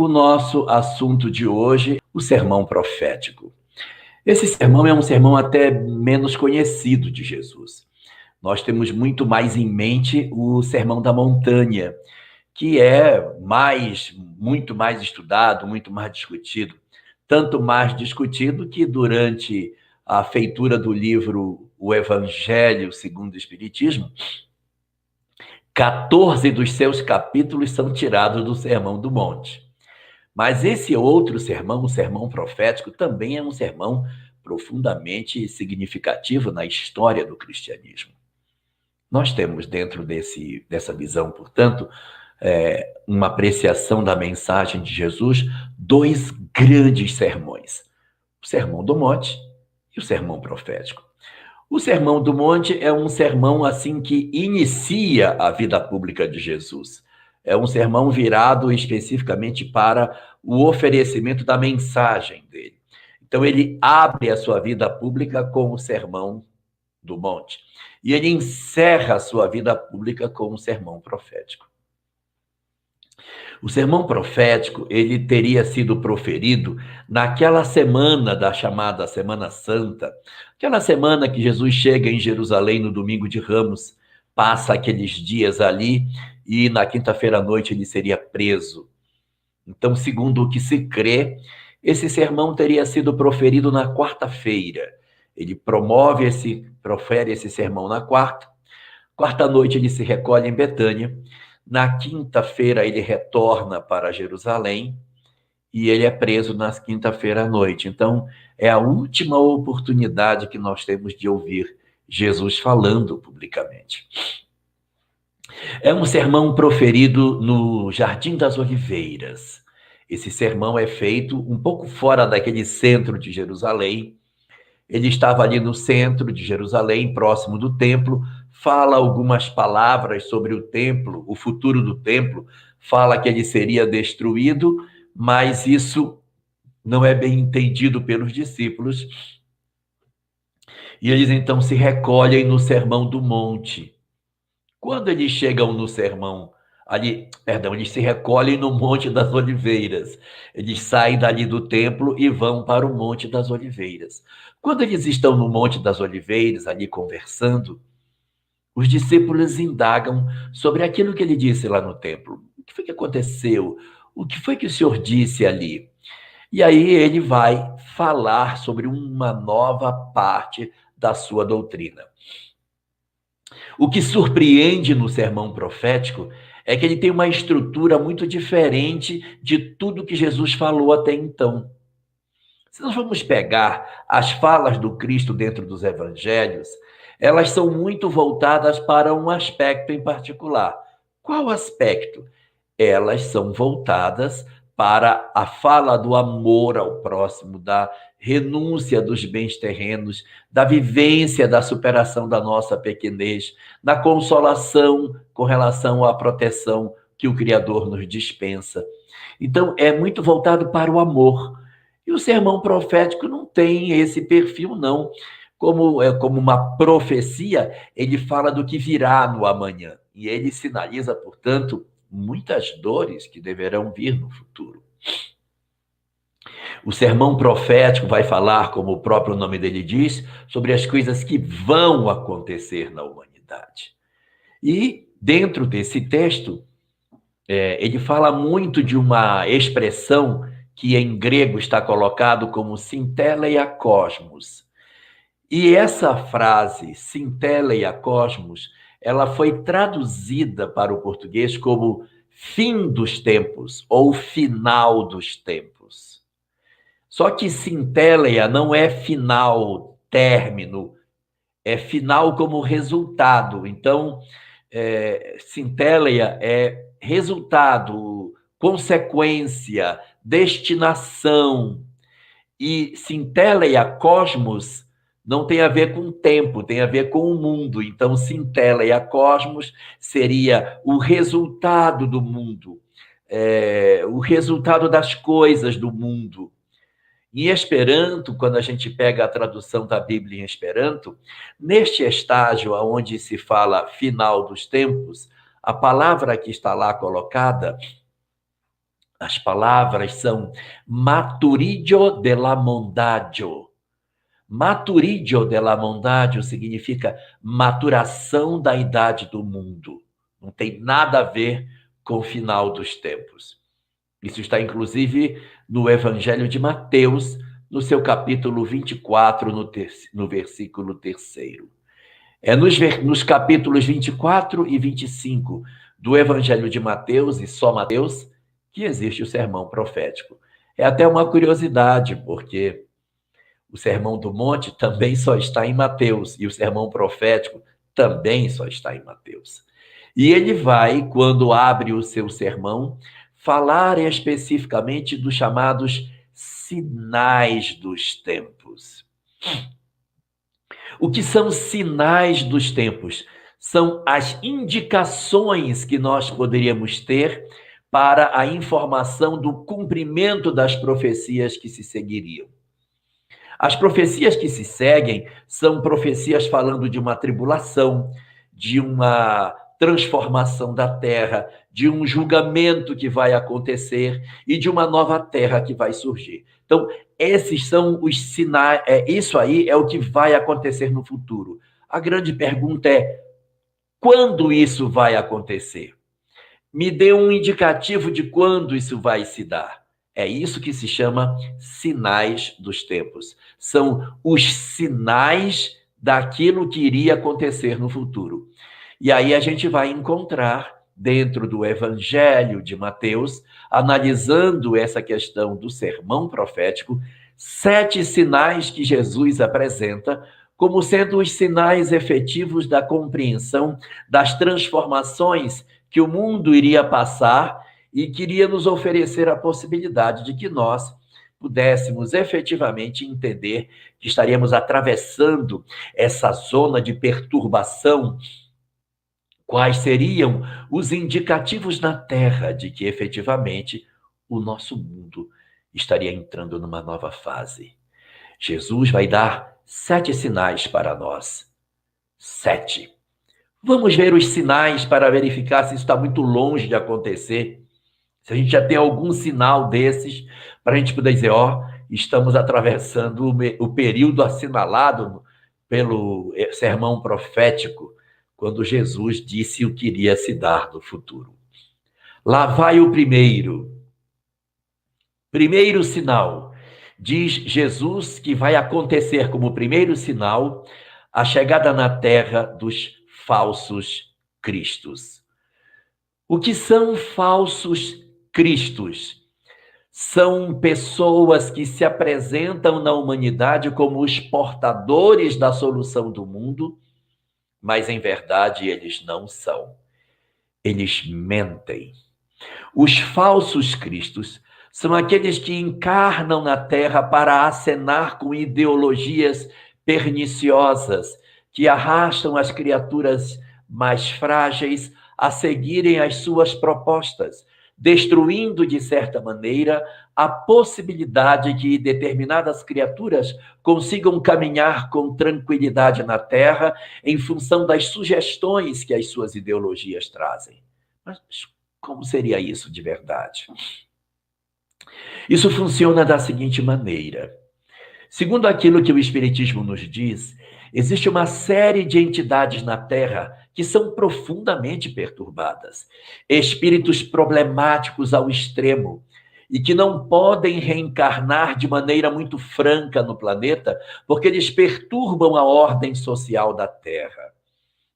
o nosso assunto de hoje, o sermão profético. Esse sermão é um sermão até menos conhecido de Jesus. Nós temos muito mais em mente o Sermão da Montanha, que é muito mais estudado, muito mais discutido. Tanto mais discutido que durante a feitura do livro O Evangelho segundo o Espiritismo, 14 dos seus capítulos são tirados do Sermão do Monte. Mas esse outro sermão, o sermão profético, também é um sermão profundamente significativo na história do cristianismo. Nós temos dentro dessa visão, portanto, uma apreciação da mensagem de Jesus, dois grandes sermões: o Sermão do Monte e o Sermão Profético. O Sermão do Monte é um sermão assim que inicia a vida pública de Jesus. É um sermão virado especificamente para o oferecimento da mensagem dele. Então, ele abre a sua vida pública com o Sermão do Monte. E ele encerra a sua vida pública com o Sermão Profético. O sermão profético, ele teria sido proferido naquela semana da chamada Semana Santa, aquela semana que Jesus chega em Jerusalém no domingo de Ramos, passa aqueles dias ali e na quinta-feira à noite ele seria preso. Então, segundo o que se crê, esse sermão teria sido proferido na quarta-feira. Ele profere esse sermão na quarta noite ele se recolhe em Betânia. Na quinta-feira ele retorna para Jerusalém e ele é preso na quinta-feira à noite. Então, é a última oportunidade que nós temos de ouvir Jesus falando publicamente. É um sermão proferido no Jardim das Oliveiras. Esse sermão é feito um pouco fora daquele centro de Jerusalém. Ele estava ali no centro de Jerusalém, próximo do templo, fala algumas palavras sobre o templo, o futuro do templo, fala que ele seria destruído, mas isso não é bem entendido pelos discípulos. E eles então se recolhem no Sermão do Monte. Quando eles chegam no sermão, eles se recolhem no Monte das Oliveiras. Eles saem dali do templo e vão para o Monte das Oliveiras. Quando eles estão no Monte das Oliveiras, ali conversando, os discípulos indagam sobre aquilo que ele disse lá no templo. O que foi que aconteceu? O que foi que o Senhor disse ali? E aí ele vai falar sobre uma nova parte da sua doutrina. O que surpreende no sermão profético é que ele tem uma estrutura muito diferente de tudo que Jesus falou até então. Se nós vamos pegar as falas do Cristo dentro dos evangelhos, elas são muito voltadas para um aspecto em particular. Qual aspecto? Elas são voltadas para a fala do amor ao próximo, da renúncia dos bens terrenos, da vivência da superação da nossa pequenez, da consolação com relação à proteção que o Criador nos dispensa. Então, é muito voltado para o amor. E o sermão profético não tem esse perfil, não. Como uma profecia, ele fala do que virá no amanhã. E ele sinaliza, portanto, muitas dores que deverão vir no futuro. O sermão profético vai falar, como o próprio nome dele diz, sobre as coisas que vão acontecer na humanidade. E, dentro desse texto, ele fala muito de uma expressão que em grego está colocado como sinteleia cosmos. E essa frase, sinteleia cosmos, ela foi traduzida para o português como fim dos tempos ou final dos tempos. Só que sinteleia não é final, término, é final como resultado. Então, sinteleia é resultado, consequência, destinação. E sinteleia cosmos não tem a ver com tempo, tem a ver com o mundo. Então, sinteleia cosmos seria o resultado do mundo, o resultado das coisas do mundo. Em Esperanto, quando a gente pega a tradução da Bíblia em Esperanto, neste estágio onde se fala final dos tempos, a palavra que está lá colocada, As palavras são maturitio della mondaggio. Maturitio della mondaggio significa maturação da idade do mundo. Não tem nada a ver com o final dos tempos. Isso está, inclusive, no Evangelho de Mateus, no seu capítulo 24, no versículo 3º. É nos capítulos 24 e 25 do Evangelho de Mateus, e só Mateus, que existe o sermão profético. É até uma curiosidade, porque o Sermão do Monte também só está em Mateus, e o sermão profético também só está em Mateus. E ele vai, quando abre o seu sermão, falar especificamente dos chamados sinais dos tempos. O que são sinais dos tempos? São as indicações que nós poderíamos ter para a informação do cumprimento das profecias que se seguiriam. As profecias que se seguem são profecias falando de uma tribulação, de uma transformação da terra, de um julgamento que vai acontecer e de uma nova terra que vai surgir. Então, esses são os sinais, isso aí é o que vai acontecer no futuro. A grande pergunta é: quando isso vai acontecer? Me dê um indicativo de quando isso vai se dar. É isso que se chama sinais dos tempos. São os sinais daquilo que iria acontecer no futuro. E aí a gente vai encontrar, dentro do Evangelho de Mateus, analisando essa questão do sermão profético, 7 sinais que Jesus apresenta como sendo os sinais efetivos da compreensão das transformações que o mundo iria passar e queria nos oferecer a possibilidade de que nós pudéssemos efetivamente entender que estaríamos atravessando essa zona de perturbação. Quais seriam os indicativos na Terra de que efetivamente o nosso mundo estaria entrando numa nova fase? Jesus vai dar 7 sinais para nós. 7. Vamos ver os sinais para verificar se isso está muito longe de acontecer. Se a gente já tem algum sinal desses, para a gente poder dizer, estamos atravessando o período assinalado pelo sermão profético, quando Jesus disse o que iria se dar no futuro. Lá vai o primeiro. Primeiro sinal. Diz Jesus que vai acontecer como primeiro sinal a chegada na terra dos falsos cristos. O que são falsos cristos? São pessoas que se apresentam na humanidade como os portadores da solução do mundo, mas em verdade eles não são. Eles mentem. Os falsos cristos são aqueles que encarnam na Terra para acenar com ideologias perniciosas, que arrastam as criaturas mais frágeis a seguirem as suas propostas, destruindo, de certa maneira, a possibilidade que determinadas criaturas consigam caminhar com tranquilidade na Terra em função das sugestões que as suas ideologias trazem. Mas como seria isso de verdade? Isso funciona da seguinte maneira. Segundo aquilo que o Espiritismo nos diz, existe uma série de entidades na Terra que são profundamente perturbadas, espíritos problemáticos ao extremo, e que não podem reencarnar de maneira muito franca no planeta, porque eles perturbam a ordem social da Terra.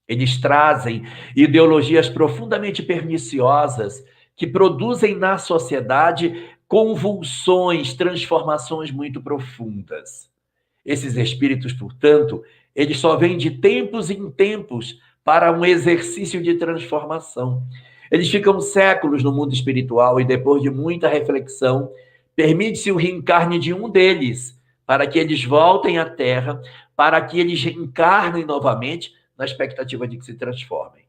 Eles trazem ideologias profundamente perniciosas que produzem na sociedade convulsões, transformações muito profundas. Esses espíritos, portanto, eles só vêm de tempos em tempos para um exercício de transformação. Eles ficam séculos no mundo espiritual e, depois de muita reflexão, permite-se o reencarne de um deles, para que eles voltem à Terra, para que eles reencarnem novamente, na expectativa de que se transformem.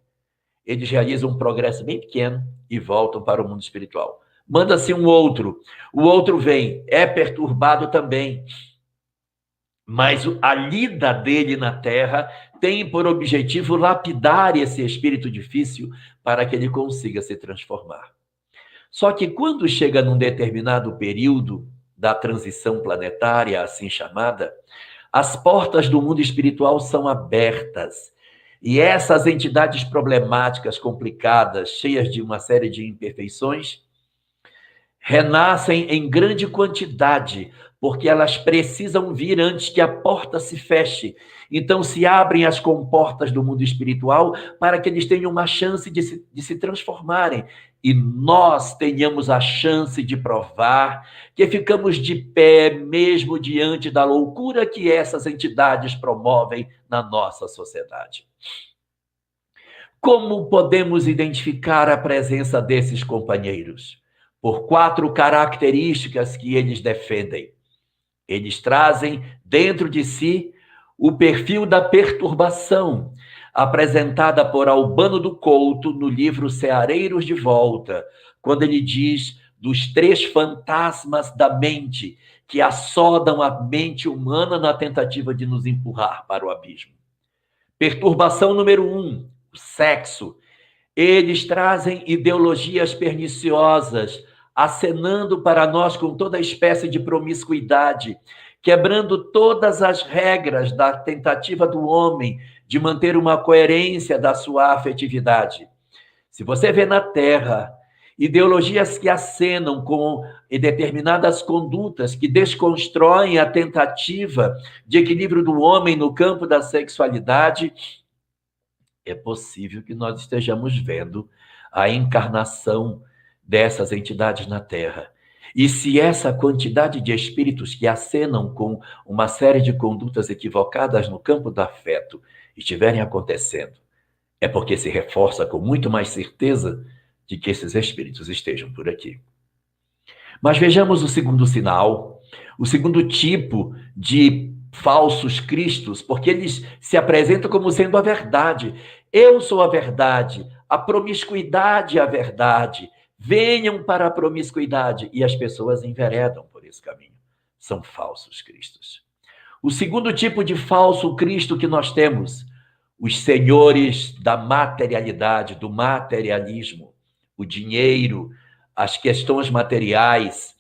Eles realizam um progresso bem pequeno e voltam para o mundo espiritual. Manda-se um outro, o outro vem, é perturbado também, mas a lida dele na Terra tem por objetivo lapidar esse espírito difícil para que ele consiga se transformar. Só que quando chega num determinado período da transição planetária, assim chamada, as portas do mundo espiritual são abertas. E essas entidades problemáticas, complicadas, cheias de uma série de imperfeições, renascem em grande quantidade, porque elas precisam vir antes que a porta se feche. Então, se abrem as comportas do mundo espiritual para que eles tenham uma chance de se transformarem. E nós tenhamos a chance de provar que ficamos de pé mesmo diante da loucura que essas entidades promovem na nossa sociedade. Como podemos identificar a presença desses companheiros? Por 4 características que eles defendem. Eles trazem dentro de si o perfil da perturbação, apresentada por Albano do Couto no livro Ceareiros de Volta, quando ele diz dos 3 fantasmas da mente que assodam a mente humana na tentativa de nos empurrar para o abismo. Perturbação número 1, o sexo. Eles trazem ideologias perniciosas, acenando para nós com toda espécie de promiscuidade, quebrando todas as regras da tentativa do homem de manter uma coerência da sua afetividade. Se você vê na Terra ideologias que acenam com determinadas condutas que desconstroem a tentativa de equilíbrio do homem no campo da sexualidade, é possível que nós estejamos vendo a encarnação dessas entidades na Terra. E se essa quantidade de espíritos que acenam com uma série de condutas equivocadas no campo do afeto estiverem acontecendo, é porque se reforça com muito mais certeza de que esses espíritos estejam por aqui. Mas vejamos o segundo sinal, o segundo tipo de falsos cristos, porque eles se apresentam como sendo a verdade. Eu sou a verdade, a promiscuidade é a verdade. Venham para a promiscuidade. E as pessoas enveredam por esse caminho. São falsos cristos. O segundo tipo de falso cristo que nós temos, os senhores da materialidade, do materialismo, o dinheiro, as questões materiais,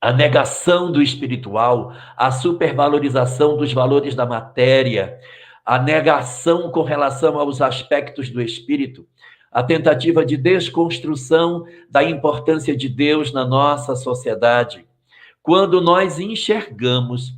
a negação do espiritual, a supervalorização dos valores da matéria, a negação com relação aos aspectos do espírito, a tentativa de desconstrução da importância de Deus na nossa sociedade. Quando nós enxergamos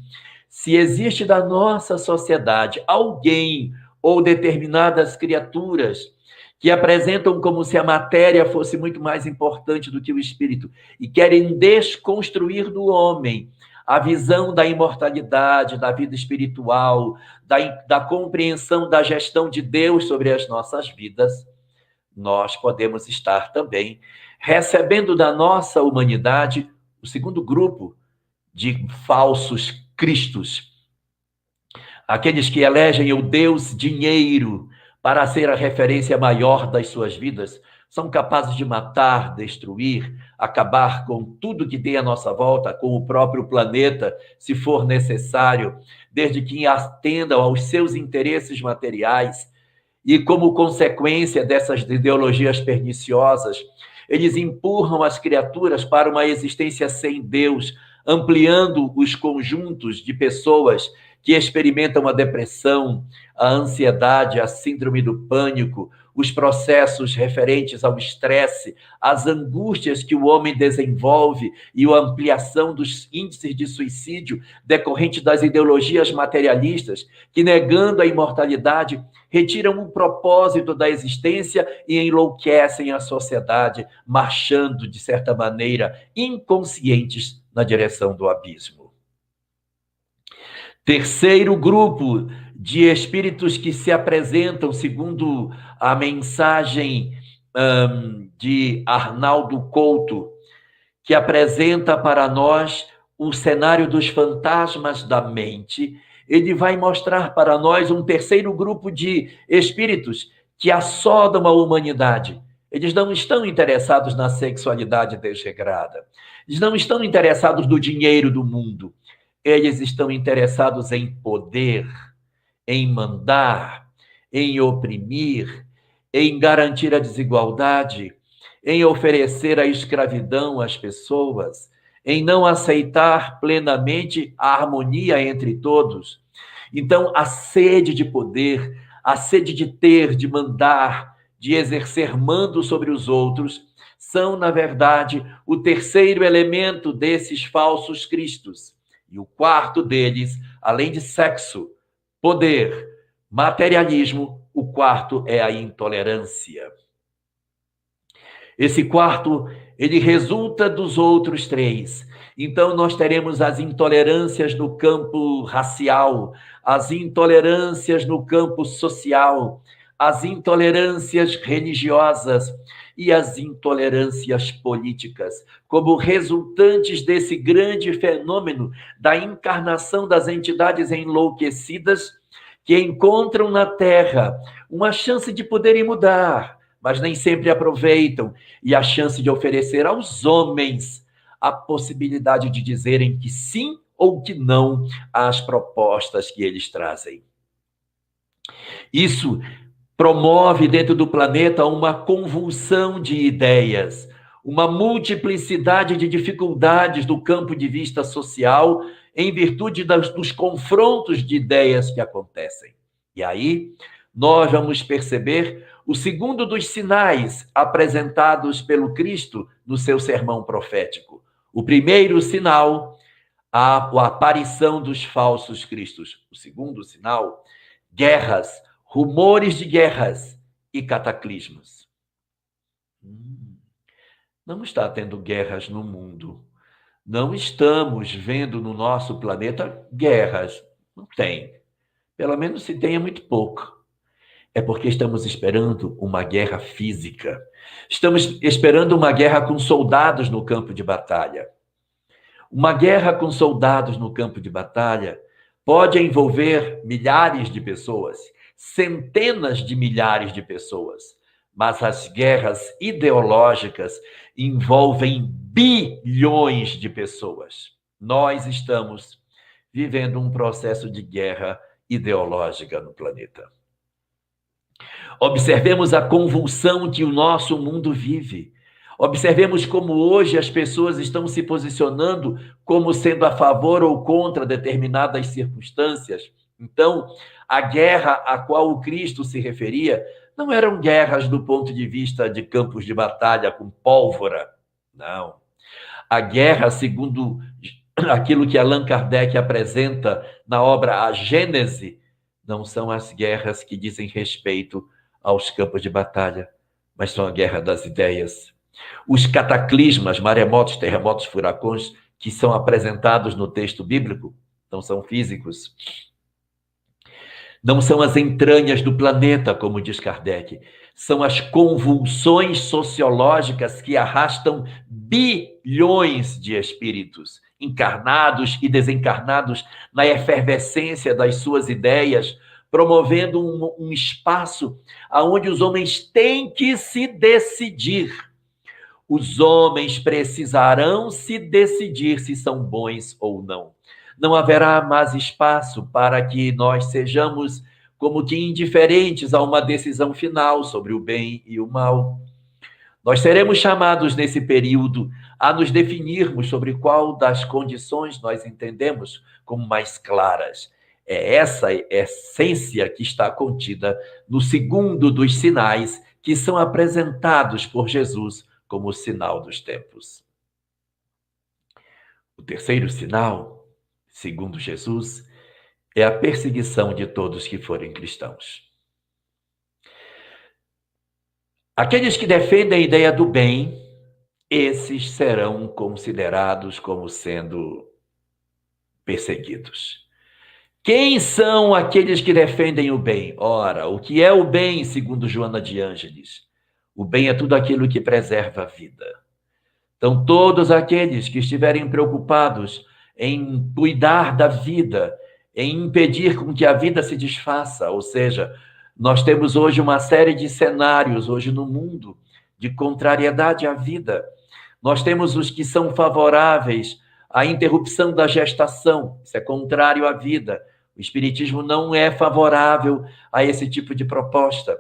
se existe da nossa sociedade alguém ou determinadas criaturas que apresentam como se a matéria fosse muito mais importante do que o espírito e querem desconstruir do homem a visão da imortalidade, da vida espiritual, da compreensão da gestão de Deus sobre as nossas vidas, nós podemos estar também recebendo da nossa humanidade o segundo grupo de falsos cristos. Aqueles que elegem o Deus dinheiro para ser a referência maior das suas vidas, são capazes de matar, destruir, acabar com tudo que tem à nossa volta, com o próprio planeta, se for necessário, desde que atendam aos seus interesses materiais. E como consequência dessas ideologias perniciosas, eles empurram as criaturas para uma existência sem Deus, ampliando os conjuntos de pessoas que experimentam a depressão, a ansiedade, a síndrome do pânico, os processos referentes ao estresse, as angústias que o homem desenvolve e a ampliação dos índices de suicídio decorrente das ideologias materialistas que, negando a imortalidade, retiram o propósito da existência e enlouquecem a sociedade, marchando, de certa maneira, inconscientes na direção do abismo. Terceiro grupo de espíritos que se apresentam, segundo a mensagem de Arnaldo Couto, que apresenta para nós o cenário dos fantasmas da mente. Ele vai mostrar para nós um terceiro grupo de espíritos que assodam a humanidade. Eles não estão interessados na sexualidade desregrada. Eles não estão interessados no dinheiro do mundo. Eles estão interessados em poder, em mandar, em oprimir, em garantir a desigualdade. em oferecer a escravidão às pessoas, em não aceitar plenamente a harmonia entre todos. Então, a sede de poder, a sede de ter, de mandar, de exercer mando sobre os outros, são, na verdade, o terceiro elemento desses falsos cristos. E o quarto deles, além de sexo, poder, materialismo, o quarto é a intolerância. Esse quarto, ele resulta dos outros três. Então, nós teremos as intolerâncias no campo racial, as intolerâncias no campo social, as intolerâncias religiosas e as intolerâncias políticas, como resultantes desse grande fenômeno da encarnação das entidades enlouquecidas que encontram na Terra uma chance de poderem mudar, mas nem sempre aproveitam, e a chance de oferecer aos homens a possibilidade de dizerem que sim ou que não às propostas que eles trazem. Isso promove dentro do planeta uma convulsão de ideias, uma multiplicidade de dificuldades do campo de vista social em virtude dos confrontos de ideias que acontecem. E aí, nós vamos perceber o segundo dos sinais apresentados pelo Cristo no seu sermão profético. O primeiro sinal, a aparição dos falsos cristos. O segundo sinal, guerras, rumores de guerras e cataclismos. Não está tendo guerras no mundo. Não estamos vendo no nosso planeta guerras. Não tem. Pelo menos se tem, é muito pouco. É porque estamos esperando uma guerra física. Estamos esperando uma guerra com soldados no campo de batalha. Uma guerra com soldados no campo de batalha pode envolver milhares de pessoas, centenas de milhares de pessoas, mas as guerras ideológicas envolvem bilhões de pessoas. Nós estamos vivendo um processo de guerra ideológica no planeta. Observemos a convulsão que o nosso mundo vive. Observemos como hoje as pessoas estão se posicionando como sendo a favor ou contra determinadas circunstâncias. Então, a guerra a qual o Cristo se referia não eram guerras do ponto de vista de campos de batalha com pólvora, não. A guerra, segundo aquilo que Allan Kardec apresenta na obra A Gênese, não são as guerras que dizem respeito aos campos de batalha, mas são a guerra das ideias. Os cataclismas, maremotos, terremotos, furacões, que são apresentados no texto bíblico, não são físicos. Não são as entranhas do planeta, como diz Kardec. São as convulsões sociológicas que arrastam bilhões de espíritos, encarnados e desencarnados, na efervescência das suas ideias, promovendo um espaço onde os homens têm que se decidir. Os homens precisarão se decidir se são bons ou não. Não haverá mais espaço para que nós sejamos como que indiferentes a uma decisão final sobre o bem e o mal. Nós seremos chamados nesse período a nos definirmos sobre qual das condições nós entendemos como mais claras. É essa essência que está contida no segundo dos sinais que são apresentados por Jesus como o sinal dos tempos. O terceiro sinal, segundo Jesus, é a perseguição de todos que forem cristãos. Aqueles que defendem a ideia do bem, esses serão considerados como sendo perseguidos. Quem são aqueles que defendem o bem? Ora, o que é o bem, segundo Joana de Ângeles? O bem é tudo aquilo que preserva a vida. Então, todos aqueles que estiverem preocupados em cuidar da vida, em impedir com que a vida se desfaça, ou seja, nós temos hoje uma série de cenários hoje no mundo de contrariedade à vida. Nós temos os que são favoráveis à interrupção da gestação, isso é contrário à vida. O Espiritismo não é favorável a esse tipo de proposta.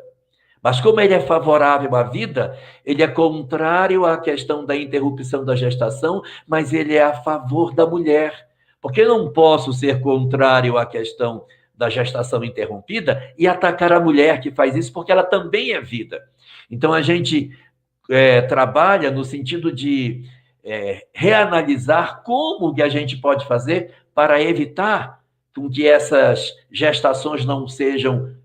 Mas como ele é favorável à vida, ele é contrário à questão da interrupção da gestação, mas ele é a favor da mulher. Porque eu não posso ser contrário à questão da gestação interrompida e atacar a mulher que faz isso, porque ela também é vida. Então, a gente trabalha no sentido de reanalisar como que a gente pode fazer para evitar com que essas gestações não sejam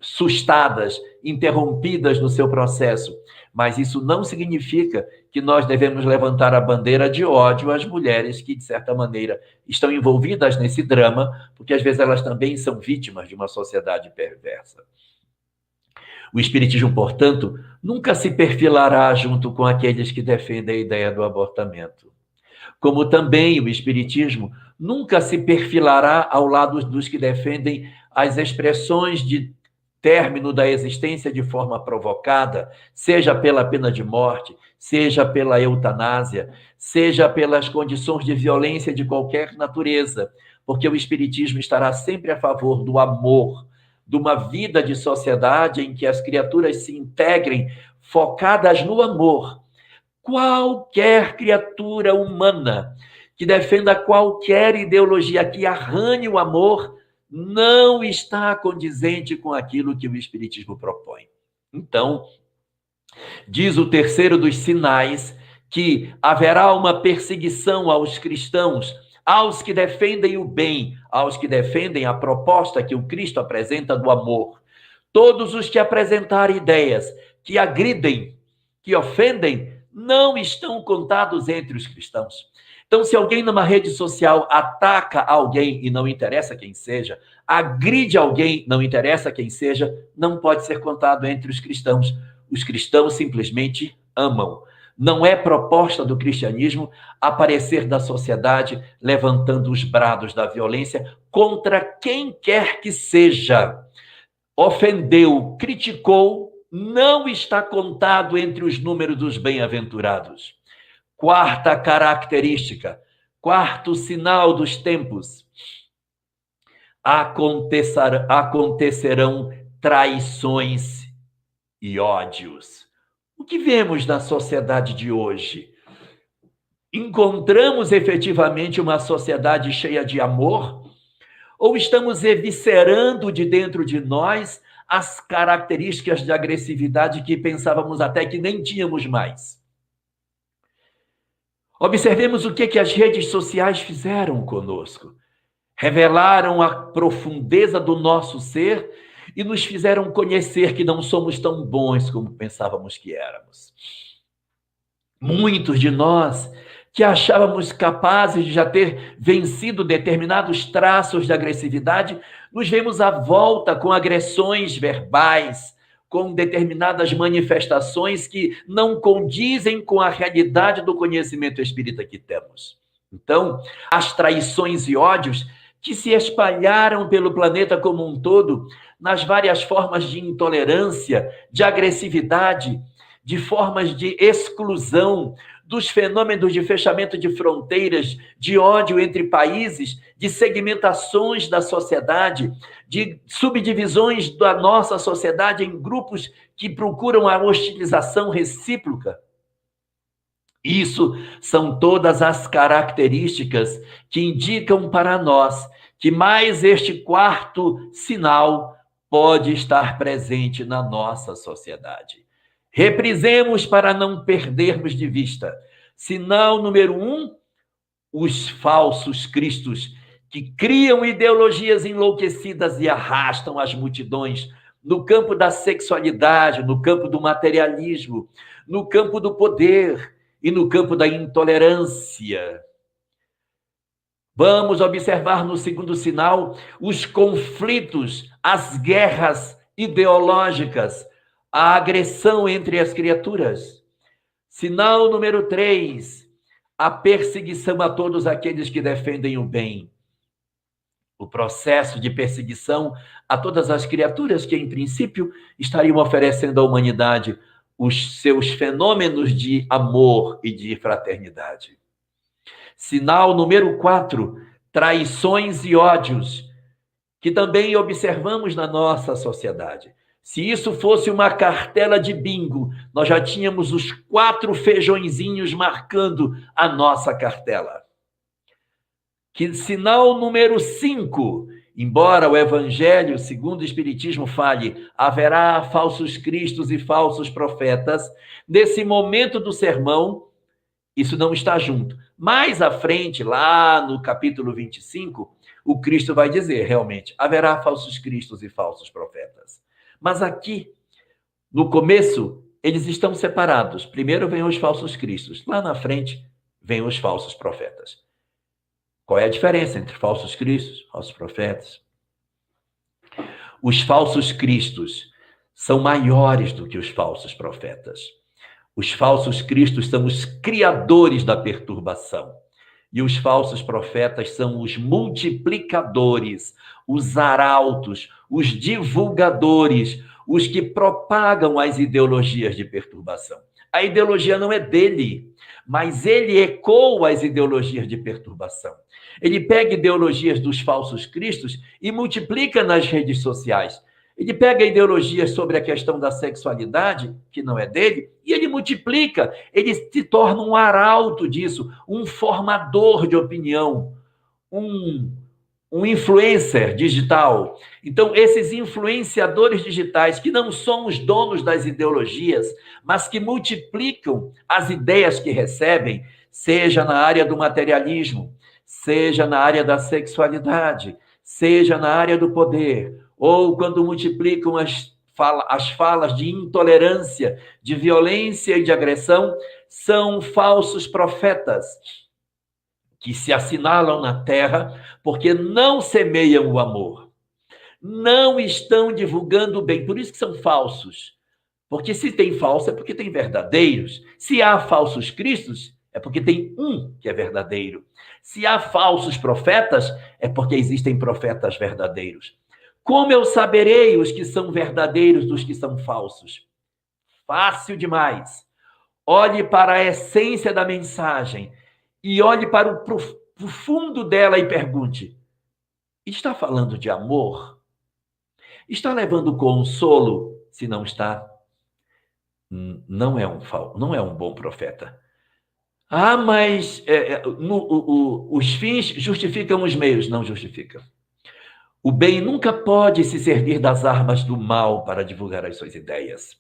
sustadas, interrompidas no seu processo. Mas isso não significa que nós devemos levantar a bandeira de ódio às mulheres que, de certa maneira, estão envolvidas nesse drama, porque às vezes elas também são vítimas de uma sociedade perversa. O Espiritismo, portanto, nunca se perfilará junto com aqueles que defendem a ideia do abortamento. Como também o Espiritismo nunca se perfilará ao lado dos que defendem as expressões de término da existência de forma provocada, seja pela pena de morte, seja pela eutanásia, seja pelas condições de violência de qualquer natureza, porque o Espiritismo estará sempre a favor do amor, de uma vida de sociedade em que as criaturas se integrem focadas no amor. Qualquer criatura humana que defenda qualquer ideologia que arranhe o amor não está condizente com aquilo que o Espiritismo propõe. Então, diz o terceiro dos sinais que haverá uma perseguição aos cristãos, aos que defendem o bem, aos que defendem a proposta que o Cristo apresenta do amor. Todos os que apresentarem ideias que agridem, que ofendem, não estão contados entre os cristãos. Então, se alguém numa rede social ataca alguém, e não interessa quem seja, agride alguém, não interessa quem seja, não pode ser contado entre os cristãos. Os cristãos simplesmente amam. Não é proposta do cristianismo aparecer da sociedade levantando os brados da violência contra quem quer que seja. Ofendeu, criticou, não está contado entre os números dos bem-aventurados. Quarta característica, quarto sinal dos tempos. Acontecerão traições e ódios. O que vemos na sociedade de hoje? Encontramos efetivamente uma sociedade cheia de amor? Ou estamos eviscerando de dentro de nós as características de agressividade que pensávamos até que nem tínhamos mais? Observemos o que as redes sociais fizeram conosco. Revelaram a profundeza do nosso ser e nos fizeram conhecer que não somos tão bons como pensávamos que éramos. Muitos de nós que achávamos capazes de já ter vencido determinados traços de agressividade, nos vemos à volta com agressões verbais, com determinadas manifestações que não condizem com a realidade do conhecimento espírita que temos. Então, as traições e ódios que se espalharam pelo planeta como um todo, nas várias formas de intolerância, de agressividade, de formas de exclusão, dos fenômenos de fechamento de fronteiras, de ódio entre países, de segmentações da sociedade, de subdivisões da nossa sociedade em grupos que procuram a hostilização recíproca. Isso são todas as características que indicam para nós que mais este quarto sinal pode estar presente na nossa sociedade. Reprisemos para não perdermos de vista. Sinal número 1, os falsos cristos, que criam ideologias enlouquecidas e arrastam as multidões no campo da sexualidade, no campo do materialismo, no campo do poder e no campo da intolerância. Vamos observar no segundo sinal os conflitos, as guerras ideológicas, a agressão entre as criaturas. Sinal número 3, a perseguição a todos aqueles que defendem o bem. O processo de perseguição a todas as criaturas que, em princípio, estariam oferecendo à humanidade os seus fenômenos de amor e de fraternidade. Sinal número 4, traições e ódios, que também observamos na nossa sociedade. Se isso fosse uma cartela de bingo, nós já tínhamos os 4 feijõezinhos marcando a nossa cartela. Que sinal número 5, embora o Evangelho, segundo o Espiritismo, fale, haverá falsos cristos e falsos profetas, nesse momento do sermão, isso não está junto. Mais à frente, lá no capítulo 25, o Cristo vai dizer, realmente, haverá falsos cristos e falsos profetas. Mas aqui, no começo, eles estão separados. Primeiro vêm os falsos cristos, lá na frente vêm os falsos profetas. Qual é a diferença entre falsos cristos, falsos profetas? Os falsos cristos são maiores do que os falsos profetas. Os falsos cristos são os criadores da perturbação. E os falsos profetas são os multiplicadores, os arautos, os divulgadores, os que propagam as ideologias de perturbação. A ideologia não é dele, mas ele ecoa as ideologias de perturbação. Ele pega ideologias dos falsos cristos e multiplica nas redes sociais. Ele pega ideologias sobre a questão da sexualidade, que não é dele, e ele multiplica, ele se torna um arauto disso, um formador de opinião, um influencer digital. Então, esses influenciadores digitais, que não são os donos das ideologias, mas que multiplicam as ideias que recebem, seja na área do materialismo, seja na área da sexualidade, seja na área do poder, ou quando multiplicam as falas de intolerância, de violência e de agressão, são falsos profetas que se assinalam na terra porque não semeiam o amor, não estão divulgando o bem, por isso que são falsos. Porque se tem falso é porque tem verdadeiros. Se há falsos cristos, é porque tem um que é verdadeiro. Se há falsos profetas, é porque existem profetas verdadeiros. Como eu saberei os que são verdadeiros dos que são falsos? Fácil demais. Olhe para a essência da mensagem e olhe para o profundo dela e pergunte: está falando de amor? Está levando consolo? Se não está, não é um bom profeta. Ah, mas os fins justificam os meios. Não justificam. O bem nunca pode se servir das armas do mal para divulgar as suas ideias.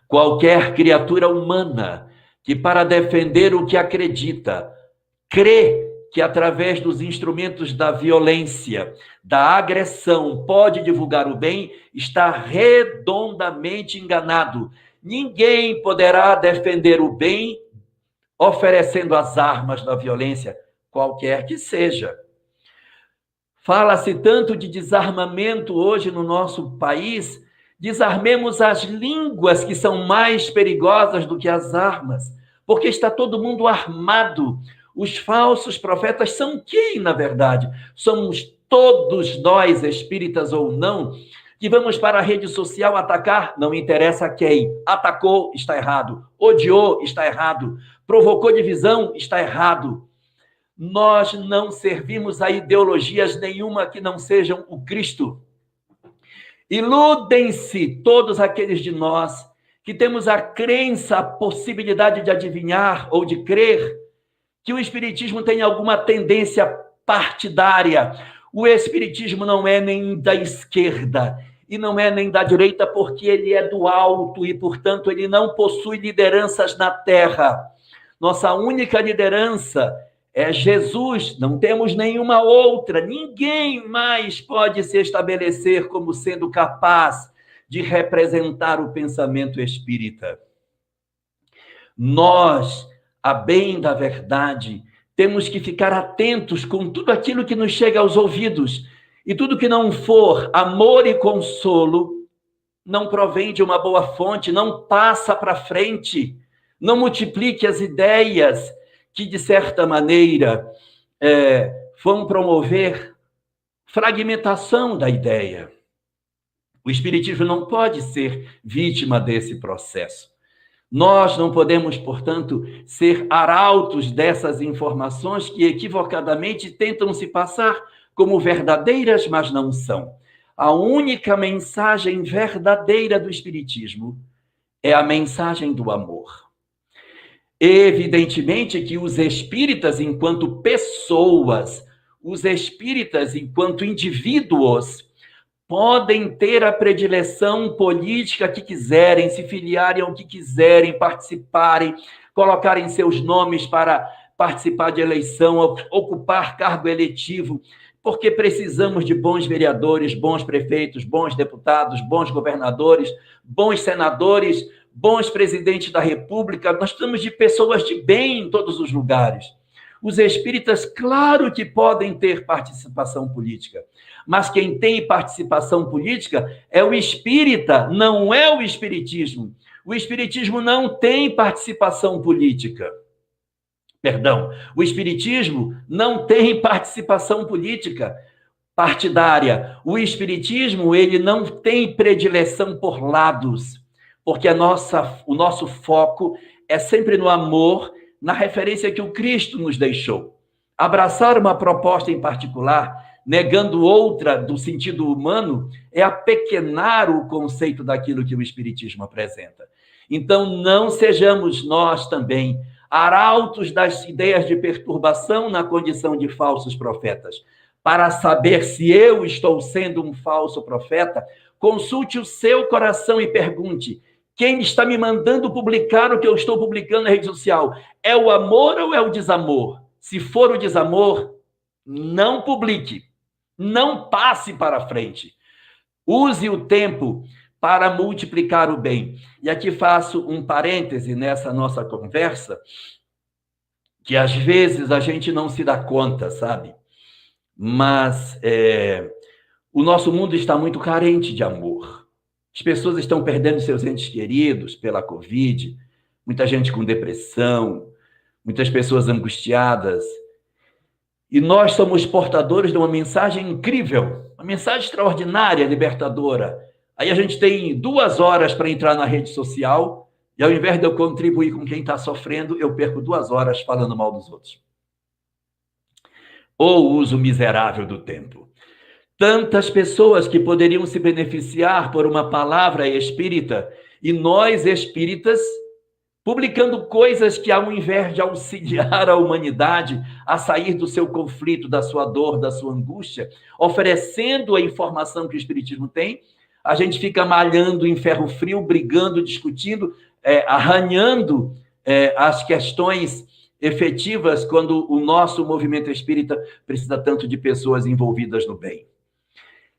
Qualquer criatura humana que, para defender o que acredita, crê que através dos instrumentos da violência, da agressão, pode divulgar o bem, está redondamente enganado. Ninguém poderá defender o bem oferecendo as armas da violência, qualquer que seja. Fala-se tanto de desarmamento hoje no nosso país. Desarmemos as línguas, que são mais perigosas do que as armas, porque está todo mundo armado. Os falsos profetas são quem, na verdade? Somos todos nós, espíritas ou não, que vamos para a rede social atacar, não interessa quem. Atacou, está errado. Odiou, está errado. Provocou divisão, está errado. Nós não servimos a ideologias nenhuma que não sejam o Cristo. Iludem-se todos aqueles de nós que temos a crença, a possibilidade de adivinhar ou de crer que o Espiritismo tem alguma tendência partidária. O Espiritismo não é nem da esquerda e não é nem da direita, porque ele é do alto e, portanto, ele não possui lideranças na terra. Nossa única liderança é Jesus, não temos nenhuma outra. Ninguém mais pode se estabelecer como sendo capaz de representar o pensamento espírita. Nós, a bem da verdade, temos que ficar atentos com tudo aquilo que nos chega aos ouvidos. E tudo que não for amor e consolo, não provém de uma boa fonte, não passa para frente, não multiplique as ideias que, de certa maneira, vão promover fragmentação da ideia. O Espiritismo não pode ser vítima desse processo. Nós não podemos, portanto, ser arautos dessas informações que equivocadamente tentam se passar como verdadeiras, mas não são. a única mensagem verdadeira do Espiritismo é a mensagem do amor. Evidentemente que os espíritas, enquanto pessoas, os espíritas, enquanto indivíduos, podem ter a predileção política que quiserem, se filiarem ao que quiserem, participarem, colocarem seus nomes para participar de eleição, ocupar cargo eletivo, porque precisamos de bons vereadores, bons prefeitos, bons deputados, bons governadores, bons senadores, bons presidentes da República. Nós precisamos de pessoas de bem em todos os lugares. Os espíritas, claro que podem ter participação política, mas quem tem participação política é o espírita, não é o espiritismo. O espiritismo não tem participação política. Perdão, o espiritismo não tem participação política partidária. O espiritismo, ele não tem predileção por lados, porque o nosso foco é sempre no amor, na referência que o Cristo nos deixou. Abraçar uma proposta em particular, negando outra do sentido humano, é apequenar o conceito daquilo que o Espiritismo apresenta. Então, não sejamos nós também arautos das ideias de perturbação na condição de falsos profetas. Para saber se eu estou sendo um falso profeta, consulte o seu coração e pergunte: quem está me mandando publicar o que eu estou publicando na rede social? É o amor ou é o desamor? Se for o desamor, não publique. Não passe para frente. Use o tempo para multiplicar o bem. E aqui faço um parêntese nessa nossa conversa, que às vezes a gente não se dá conta, sabe? Mas o nosso mundo está muito carente de amor. As pessoas estão perdendo seus entes queridos pela Covid, muita gente com depressão, muitas pessoas angustiadas. E nós somos portadores de uma mensagem incrível, uma mensagem extraordinária, libertadora. Aí a gente tem 2 horas para entrar na rede social e ao invés de eu contribuir com quem está sofrendo, eu perco 2 horas falando mal dos outros. Ou o uso miserável do tempo. Tantas pessoas que poderiam se beneficiar por uma palavra espírita e nós espíritas publicando coisas que, ao invés de auxiliar a humanidade a sair do seu conflito, da sua dor, da sua angústia, oferecendo a informação que o Espiritismo tem, a gente fica malhando em ferro frio, brigando, discutindo, arranhando as questões efetivas quando o nosso movimento espírita precisa tanto de pessoas envolvidas no bem.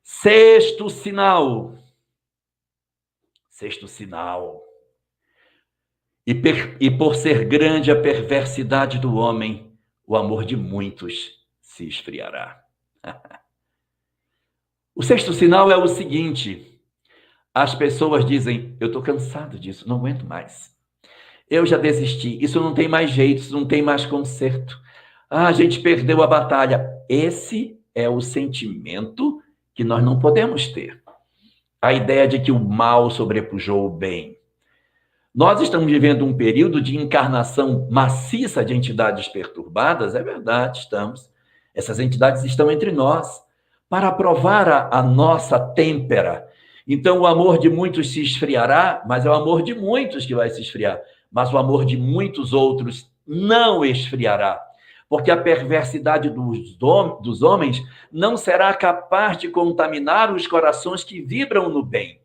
Sexto sinal. E por ser grande a perversidade do homem, o amor de muitos se esfriará. O sexto sinal é o seguinte: as pessoas dizem, eu estou cansado disso, não aguento mais. Eu já desisti, isso não tem mais jeito, isso não tem mais conserto. A gente perdeu a batalha. Esse é o sentimento que nós não podemos ter. A ideia de que o mal sobrepujou o bem. Nós estamos vivendo um período de encarnação maciça de entidades perturbadas, é verdade, estamos. Essas entidades estão entre nós para provar a nossa têmpera. Então, o amor de muitos se esfriará, mas é o amor de muitos que vai se esfriar. Mas o amor de muitos outros não esfriará, porque a perversidade dos homens não será capaz de contaminar os corações que vibram no bem.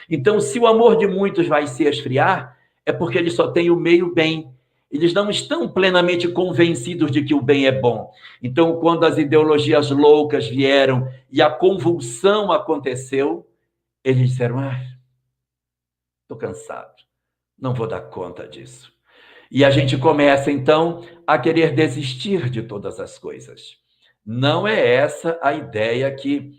Então, se o amor de muitos vai se esfriar, é porque eles só têm o meio bem. Eles não estão plenamente convencidos de que o bem é bom. Então, quando as ideologias loucas vieram e a convulsão aconteceu, eles disseram, estou cansado, não vou dar conta disso. E a gente começa, então, a querer desistir de todas as coisas. Não é essa a ideia que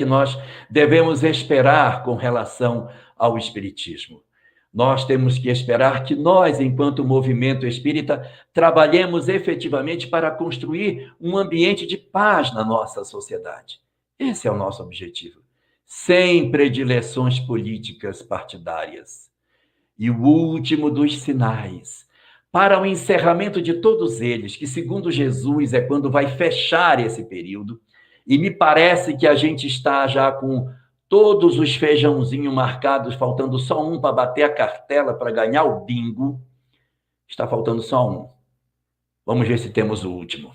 nós devemos esperar com relação ao Espiritismo. Nós temos que esperar que nós, enquanto movimento espírita, trabalhemos efetivamente para construir um ambiente de paz na nossa sociedade. Esse é o nosso objetivo, sem predileções políticas partidárias. E o último dos sinais, para o encerramento de todos eles, que segundo Jesus é quando vai fechar esse período, E me parece que a gente está já com todos os feijãozinhos marcados, faltando só um para bater a cartela, para ganhar o bingo. Está faltando só um. Vamos ver se temos o último.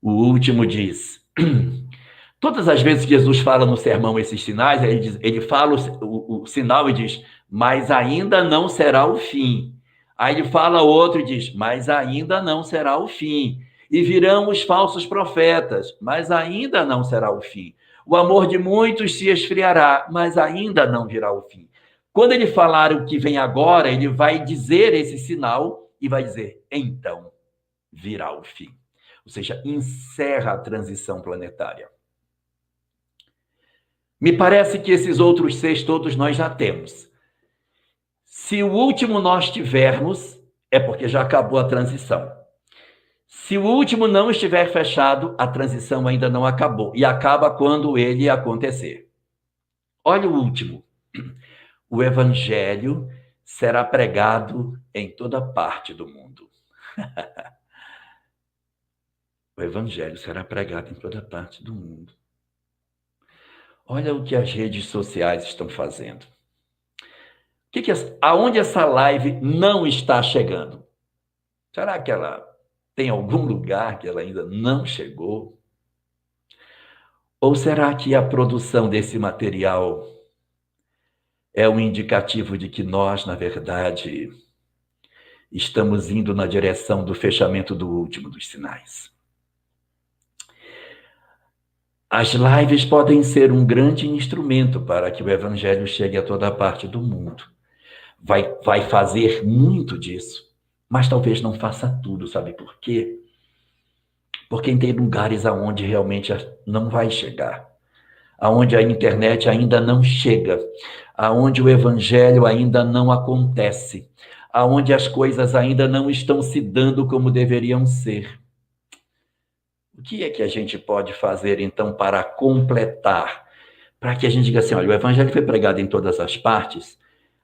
O último diz... Todas as vezes que Jesus fala no sermão esses sinais, ele fala o sinal e diz, mas ainda não será o fim. Aí ele fala outro e diz, mas ainda não será o fim. E virão os falsos profetas, mas ainda não será o fim. O amor de muitos se esfriará, mas ainda não virá o fim. Quando ele falar o que vem agora, ele vai dizer esse sinal e vai dizer, então virá o fim. Ou seja, encerra a transição planetária. Me parece que esses outros 6 todos nós já temos. Se o último nós tivermos, é porque já acabou a transição. Se o último não estiver fechado, a transição ainda não acabou. E acaba quando ele acontecer. Olha o último. O evangelho será pregado em toda parte do mundo. O evangelho será pregado em toda parte do mundo. Olha o que as redes sociais estão fazendo. Aonde essa live não está chegando? Será que ela tem algum lugar que ela ainda não chegou? Ou será que a produção desse material é um indicativo de que nós, na verdade, estamos indo na direção do fechamento do último dos sinais? As lives podem ser um grande instrumento para que o evangelho chegue a toda parte do mundo. Vai fazer muito disso, mas talvez não faça tudo, sabe por quê? Porque tem lugares aonde realmente não vai chegar, aonde a internet ainda não chega, aonde o evangelho ainda não acontece, aonde as coisas ainda não estão se dando como deveriam ser. O que é que a gente pode fazer, então, para completar? Para que a gente diga assim, olha, o evangelho foi pregado em todas as partes,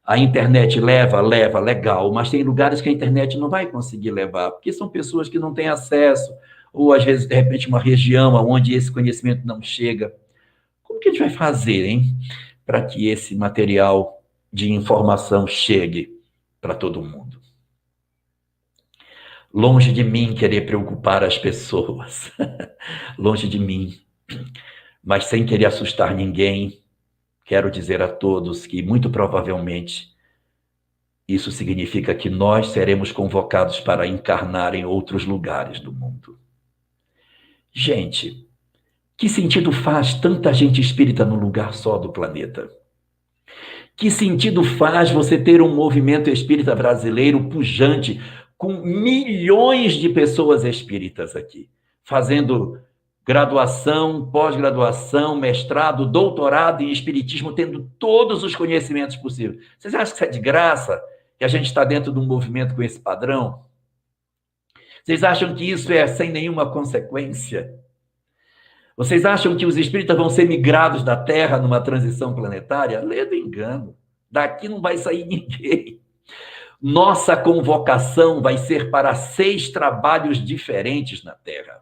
a internet leva, legal, mas tem lugares que a internet não vai conseguir levar, porque são pessoas que não têm acesso, ou às vezes, de repente, uma região onde esse conhecimento não chega. Como que a gente vai fazer, hein, para que esse material de informação chegue para todo mundo? Longe de mim querer preocupar as pessoas, longe de mim, mas sem querer assustar ninguém, quero dizer a todos que, muito provavelmente, isso significa que nós seremos convocados para encarnar em outros lugares do mundo. Gente, que sentido faz tanta gente espírita num lugar só do planeta? Que sentido faz você ter um movimento espírita brasileiro pujante, com milhões de pessoas espíritas aqui, fazendo graduação, pós-graduação, mestrado, doutorado em espiritismo, tendo todos os conhecimentos possíveis. Vocês acham que isso é de graça? Que a gente está dentro de um movimento com esse padrão? Vocês acham que isso é sem nenhuma consequência? Vocês acham que os espíritas vão ser migrados da Terra numa transição planetária? Ledo engano. Daqui não vai sair ninguém. Nossa convocação vai ser para 6 trabalhos diferentes na Terra.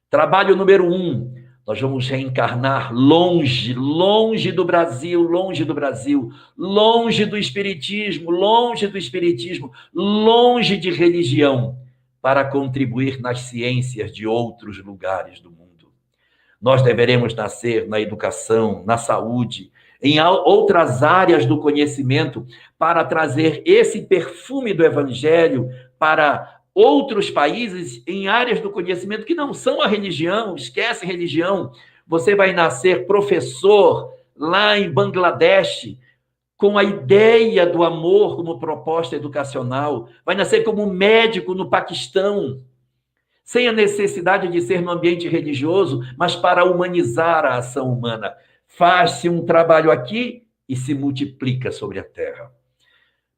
Trabalho número 1, nós vamos reencarnar longe do Brasil, longe do espiritismo, longe de religião, para contribuir nas ciências de outros lugares do mundo. Nós deveremos nascer na educação, na saúde, em outras áreas do conhecimento, para trazer esse perfume do evangelho para outros países em áreas do conhecimento que não são a religião. Esquece religião. Você vai nascer professor lá em Bangladesh, com a ideia do amor como proposta educacional. Vai nascer como médico no Paquistão, sem a necessidade de ser no ambiente religioso, mas para humanizar a ação humana. Faz-se um trabalho aqui e se multiplica sobre a Terra.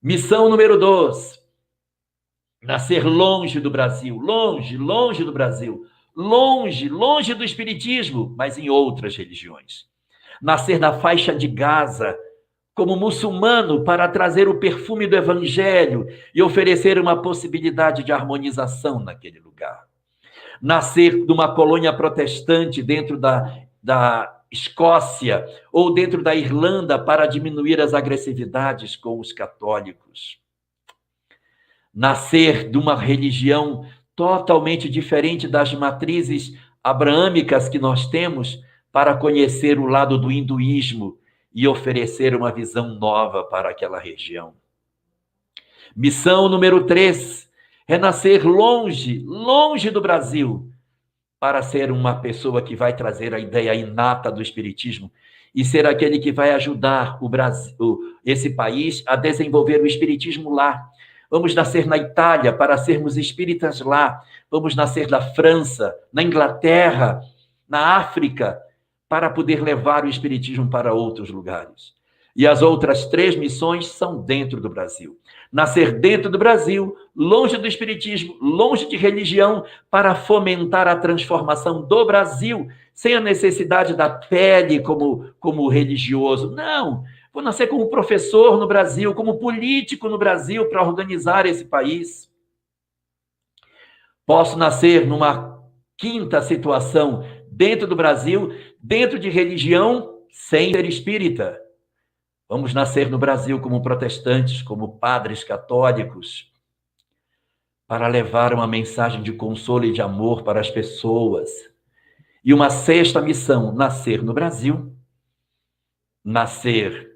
Missão número 2. Nascer longe do Brasil, longe do Brasil, longe do espiritismo, mas em outras religiões. Nascer na faixa de Gaza, como muçulmano, para trazer o perfume do evangelho e oferecer uma possibilidade de harmonização naquele lugar. nascer numa colônia protestante dentro da Escócia ou dentro da Irlanda para diminuir as agressividades com os católicos. Nascer de uma religião totalmente diferente das matrizes abraâmicas que nós temos para conhecer o lado do hinduísmo e oferecer uma visão nova para aquela região. Missão número 3, renascer longe, longe do Brasil, para ser uma pessoa que vai trazer a ideia inata do espiritismo e ser aquele que vai ajudar o Brasil, esse país, a desenvolver o espiritismo lá. Vamos nascer na Itália para sermos espíritas lá. Vamos nascer na França, na Inglaterra, na África, para poder levar o espiritismo para outros lugares. E as outras 3 missões são dentro do Brasil. Nascer dentro do Brasil, longe do espiritismo, longe de religião, para fomentar a transformação do Brasil, sem a necessidade da pele como religioso. Não, vou nascer como professor no Brasil, como político no Brasil, para organizar esse país. Posso nascer numa 5ª situação, dentro do Brasil, dentro de religião, sem ser espírita. Vamos nascer no Brasil como protestantes, como padres católicos, para levar uma mensagem de consolo e de amor para as pessoas. E uma 6ª missão, nascer no Brasil, nascer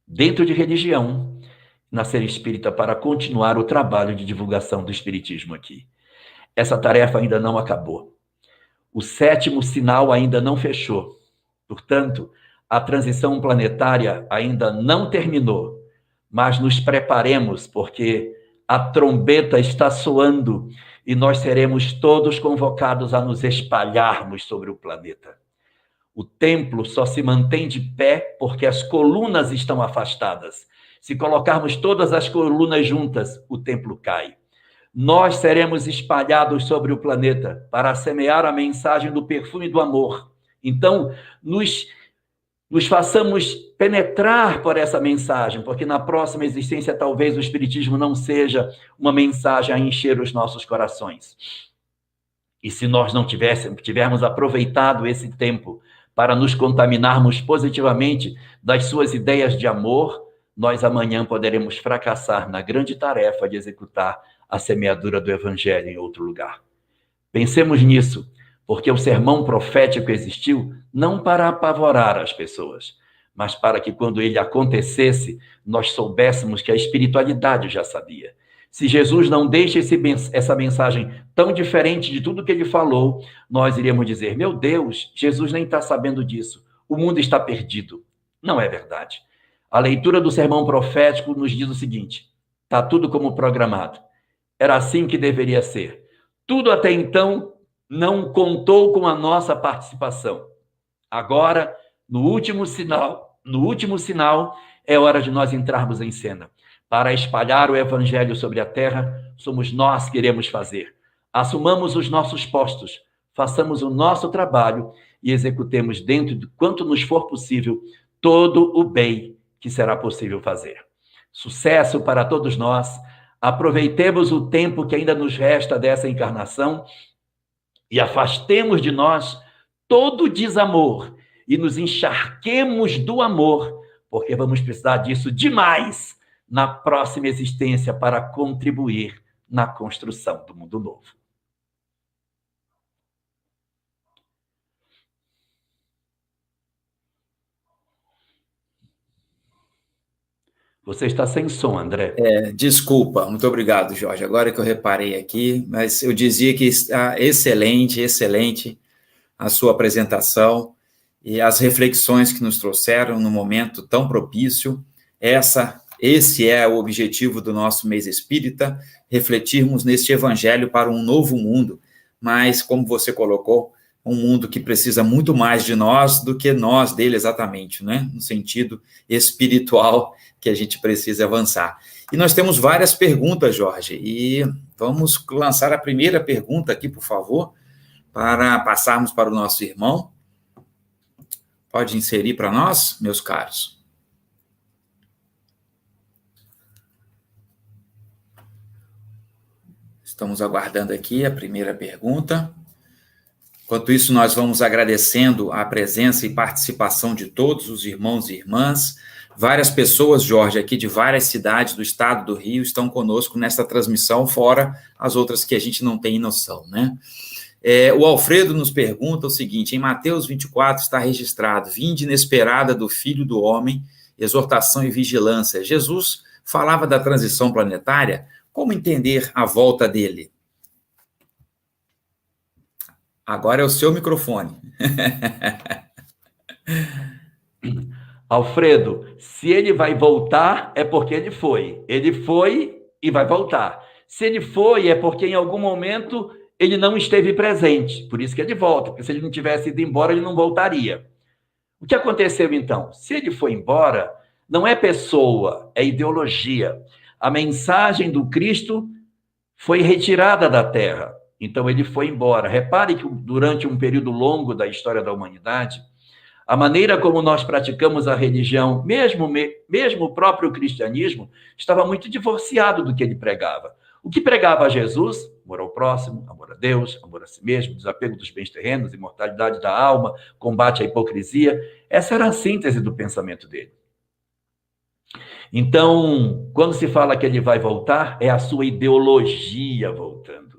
dentro de religião, nascer espírita para continuar o trabalho de divulgação do espiritismo aqui. Essa tarefa ainda não acabou. O 7º sinal ainda não fechou. Portanto, a transição planetária ainda não terminou, mas nos preparemos, porque a trombeta está soando e nós seremos todos convocados a nos espalharmos sobre o planeta. O templo só se mantém de pé porque as colunas estão afastadas. Se colocarmos todas as colunas juntas, o templo cai. Nós seremos espalhados sobre o planeta para semear a mensagem do perfume do amor. Então, nos façamos penetrar por essa mensagem, porque na próxima existência talvez o espiritismo não seja uma mensagem a encher os nossos corações. E se nós não tivermos aproveitado esse tempo para nos contaminarmos positivamente das suas ideias de amor, nós amanhã poderemos fracassar na grande tarefa de executar a semeadura do evangelho em outro lugar. Pensemos nisso, porque o sermão profético existiu não para apavorar as pessoas, mas para que quando ele acontecesse, nós soubéssemos que a espiritualidade já sabia. Se Jesus não deixa essa mensagem tão diferente de tudo que ele falou, nós iríamos dizer, meu Deus, Jesus nem está sabendo disso, o mundo está perdido. Não é verdade. A leitura do sermão profético nos diz o seguinte, está tudo como programado. Era assim que deveria ser. Tudo até então não contou com a nossa participação. Agora, no último sinal, é hora de nós entrarmos em cena. Para espalhar o evangelho sobre a terra, somos nós que iremos fazer. Assumamos os nossos postos, façamos o nosso trabalho e executemos dentro de quanto nos for possível todo o bem que será possível fazer. Sucesso para todos nós. Aproveitemos o tempo que ainda nos resta dessa encarnação e afastemos de nós todo o desamor e nos encharquemos do amor, porque vamos precisar disso demais na próxima existência para contribuir na construção do mundo novo. Você está sem som, André. Desculpa, muito obrigado, Jorge. Agora que eu reparei aqui, mas eu dizia que está excelente a sua apresentação e as reflexões que nos trouxeram no momento tão propício. Esse é o objetivo do nosso mês espírita, refletirmos neste evangelho para um novo mundo, mas, como você colocou, um mundo que precisa muito mais de nós do que nós dele exatamente, né? No sentido espiritual que a gente precisa avançar. E nós temos várias perguntas, Jorge, e vamos lançar a primeira pergunta aqui, por favor, para passarmos para o nosso irmão. Pode inserir para nós, meus caros? Estamos aguardando aqui a primeira pergunta. Enquanto isso, nós vamos agradecendo a presença e participação de todos os irmãos e irmãs. Várias pessoas, Jorge, aqui de várias cidades do estado do Rio estão conosco nessa transmissão, fora as outras que a gente não tem noção, né? O Alfredo nos pergunta o seguinte: em Mateus 24 está registrado: vinde inesperada do Filho do Homem, exortação e vigilância. Jesus falava da transição planetária. Como entender a volta dele? Agora é o seu microfone. Alfredo, se ele vai voltar, é porque ele foi. Ele foi e vai voltar. Se ele foi, é porque em algum momento ele não esteve presente. Por isso que ele volta, porque se ele não tivesse ido embora, ele não voltaria. O que aconteceu então? Se ele foi embora, não é pessoa, é ideologia. A mensagem do Cristo foi retirada da Terra. Então ele foi embora. Repare que durante um período longo da história da humanidade, a maneira como nós praticamos a religião, mesmo o próprio cristianismo, estava muito divorciado do que ele pregava. O que pregava a Jesus? Amor ao próximo, amor a Deus, amor a si mesmo, desapego dos bens terrenos, imortalidade da alma, combate à hipocrisia. Essa era a síntese do pensamento dele. Então, quando se fala que ele vai voltar, é a sua ideologia voltando.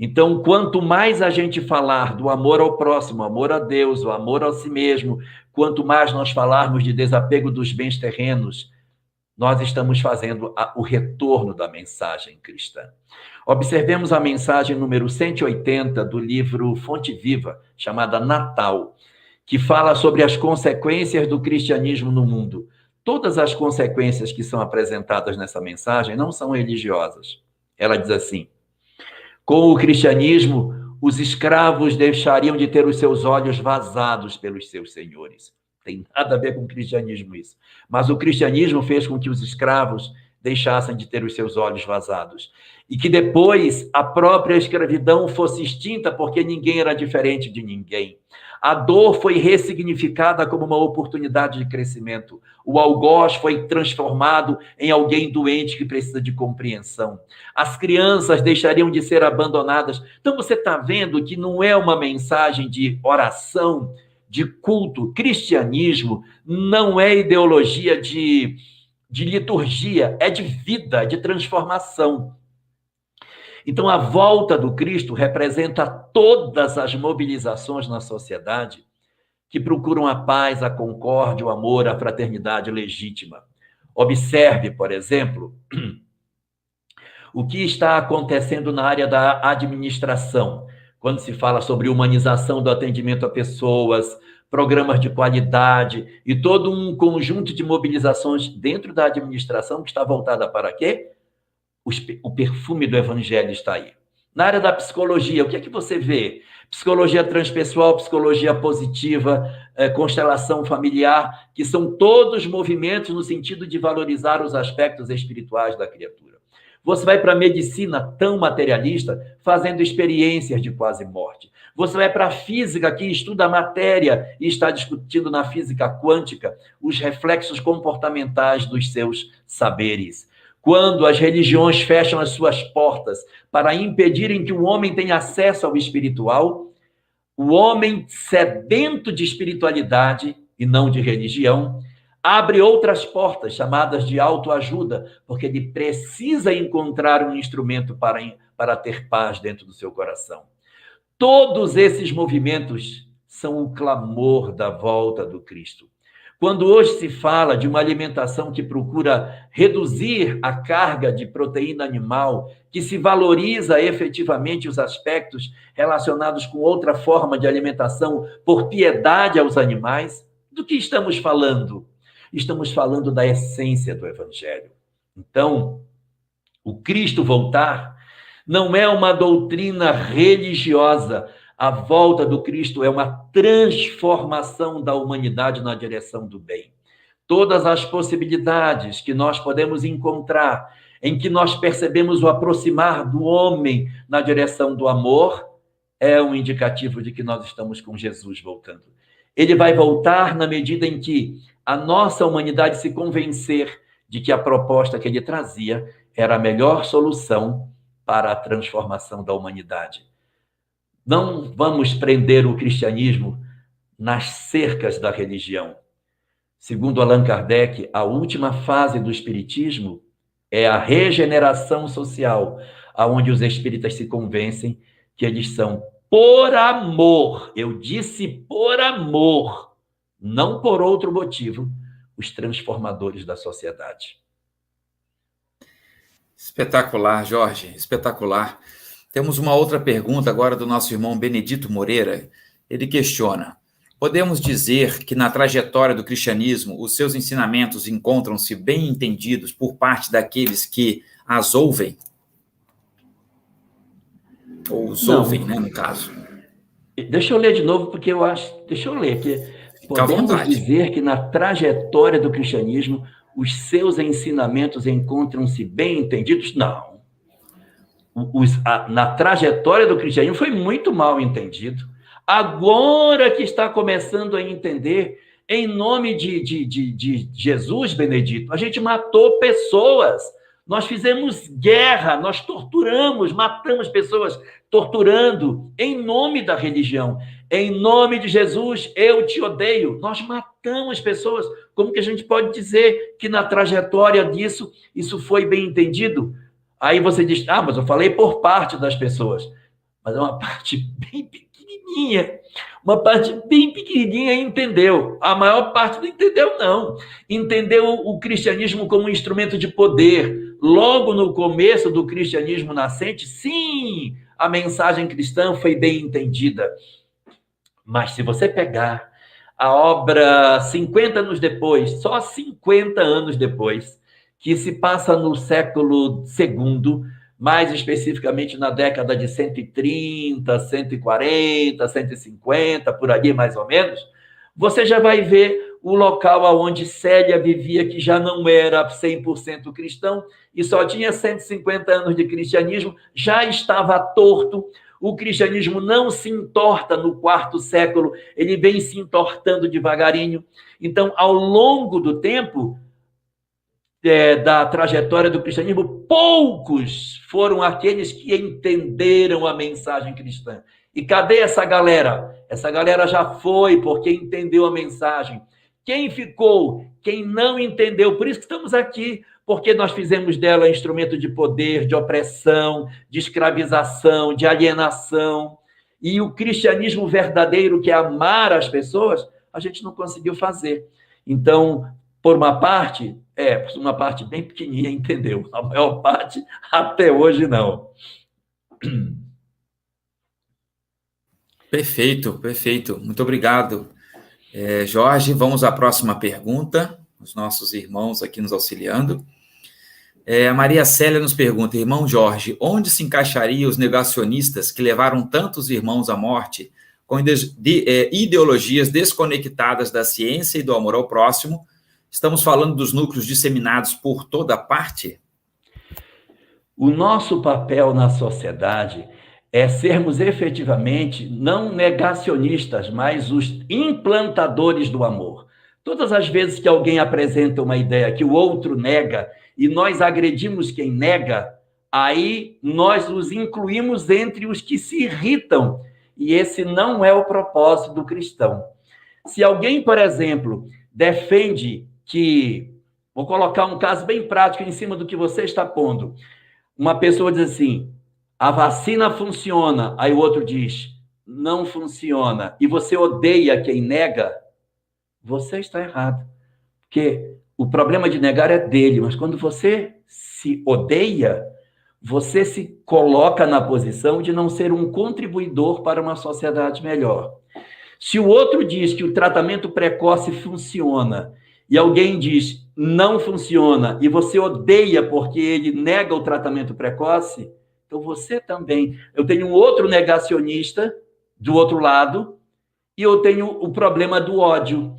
Então, quanto mais a gente falar do amor ao próximo, amor a Deus, o amor a si mesmo, quanto mais nós falarmos de desapego dos bens terrenos, nós estamos fazendo o retorno da mensagem cristã. Observemos a mensagem número 180 do livro Fonte Viva, chamada Natal, que fala sobre as consequências do cristianismo no mundo. Todas as consequências que são apresentadas nessa mensagem não são religiosas. Ela diz assim: com o cristianismo, os escravos deixariam de ter os seus olhos vazados pelos seus senhores. Tem nada a ver com o cristianismo isso. Mas o cristianismo fez com que os escravos deixassem de ter os seus olhos vazados. E que depois a própria escravidão fosse extinta, porque ninguém era diferente de ninguém. A dor foi ressignificada como uma oportunidade de crescimento. O algoz foi transformado em alguém doente que precisa de compreensão. As crianças deixariam de ser abandonadas. Então você está vendo que não é uma mensagem de oração, de culto. Cristianismo não é ideologia de liturgia, é de vida, de transformação. Então, a volta do Cristo representa todas as mobilizações na sociedade que procuram a paz, a concórdia, o amor, a fraternidade legítima. Observe, por exemplo, o que está acontecendo na área da administração, quando se fala sobre humanização do atendimento a pessoas, programas de qualidade e todo um conjunto de mobilizações dentro da administração que está voltada para quê? O perfume do evangelho está aí. Na área da psicologia, o que é que você vê? Psicologia transpessoal, psicologia positiva, constelação familiar, que são todos movimentos no sentido de valorizar os aspectos espirituais da criatura. Você vai para a medicina tão materialista, fazendo experiências de quase morte. Você vai para a física, que estuda a matéria e está discutindo na física quântica os reflexos comportamentais dos seus saberes. Quando as religiões fecham as suas portas para impedirem que o homem tenha acesso ao espiritual, o homem sedento de espiritualidade e não de religião, abre outras portas chamadas de autoajuda, porque ele precisa encontrar um instrumento para ter paz dentro do seu coração. Todos esses movimentos são o clamor da volta do Cristo. Quando hoje se fala de uma alimentação que procura reduzir a carga de proteína animal, que se valoriza efetivamente os aspectos relacionados com outra forma de alimentação por piedade aos animais, do que estamos falando? Estamos falando da essência do Evangelho. Então, o Cristo voltar não é uma doutrina religiosa. A volta do Cristo é uma transformação da humanidade na direção do bem. Todas as possibilidades que nós podemos encontrar, em que nós percebemos o aproximar do homem na direção do amor, é um indicativo de que nós estamos com Jesus voltando. Ele vai voltar na medida em que a nossa humanidade se convencer de que a proposta que ele trazia era a melhor solução para a transformação da humanidade. Não vamos prender o cristianismo nas cercas da religião. Segundo Allan Kardec, a última fase do espiritismo é a regeneração social, aonde os espíritas se convencem que eles são por amor, eu disse por amor, não por outro motivo, os transformadores da sociedade. Espetacular, Jorge, espetacular. Temos uma outra pergunta agora do nosso irmão Benedito Moreira. Ele questiona: podemos dizer que na trajetória do cristianismo os seus ensinamentos encontram-se bem entendidos por parte daqueles que as ouvem? Ou os ouvem, né, no caso. Deixa eu ler de novo, porque eu acho... Deixa eu ler aqui. Podemos dizer que na trajetória do cristianismo os seus ensinamentos encontram-se bem entendidos? Não. Na trajetória do cristianismo foi muito mal entendido. Agora que está começando a entender, em nome de Jesus, Benedito, a gente matou pessoas, nós fizemos guerra, nós torturamos, matamos pessoas, torturando, em nome da religião. Em nome de Jesus, eu te odeio. Nós matamos pessoas. Como que a gente pode dizer que na trajetória disso, isso foi bem entendido? Aí você diz, mas eu falei por parte das pessoas. Mas é uma parte bem pequenininha. Uma parte bem pequenininha entendeu. A maior parte não entendeu, não. Entendeu o cristianismo como um instrumento de poder. Logo no começo do cristianismo nascente, sim, a mensagem cristã foi bem entendida. Mas se você pegar a obra 50 anos depois, só 50 anos depois, que se passa no século II, mais especificamente na década de 130, 140, 150, por ali mais ou menos, você já vai ver o local onde Célia vivia, que já não era 100% cristão, e só tinha 150 anos de cristianismo, já estava torto. O cristianismo não se entorta no quarto século, ele vem se entortando devagarinho. Então, ao longo do tempo, da trajetória do cristianismo, poucos foram aqueles que entenderam a mensagem cristã. E cadê essa galera? Essa galera já foi porque entendeu a mensagem. Quem ficou? Quem não entendeu? Por isso que estamos aqui, porque nós fizemos dela instrumento de poder, de opressão, de escravização, de alienação. E o cristianismo verdadeiro, que é amar as pessoas, a gente não conseguiu fazer. Então, por uma parte bem pequenininha, entendeu? A maior parte, até hoje, não. Perfeito, perfeito. Muito obrigado, Jorge. Vamos à próxima pergunta, os nossos irmãos aqui nos auxiliando. A Maria Célia nos pergunta: irmão Jorge, onde se encaixariam os negacionistas que levaram tantos irmãos à morte com ideologias desconectadas da ciência e do amor ao próximo? Estamos falando dos núcleos disseminados por toda parte? O nosso papel na sociedade é sermos efetivamente não negacionistas, mas os implantadores do amor. Todas as vezes que alguém apresenta uma ideia que o outro nega e nós agredimos quem nega, aí nós os incluímos entre os que se irritam. E esse não é o propósito do cristão. Se alguém, por exemplo, defende que... Vou colocar um caso bem prático em cima do que você está pondo. Uma pessoa diz assim: a vacina funciona. Aí o outro diz: não funciona. E você odeia quem nega, você está errado. Porque o problema de negar é dele, mas quando você se odeia, você se coloca na posição de não ser um contribuidor para uma sociedade melhor. Se o outro diz que o tratamento precoce funciona e alguém diz não funciona e você odeia porque ele nega o tratamento precoce, então você também. Eu tenho um outro negacionista do outro lado e eu tenho o problema do ódio.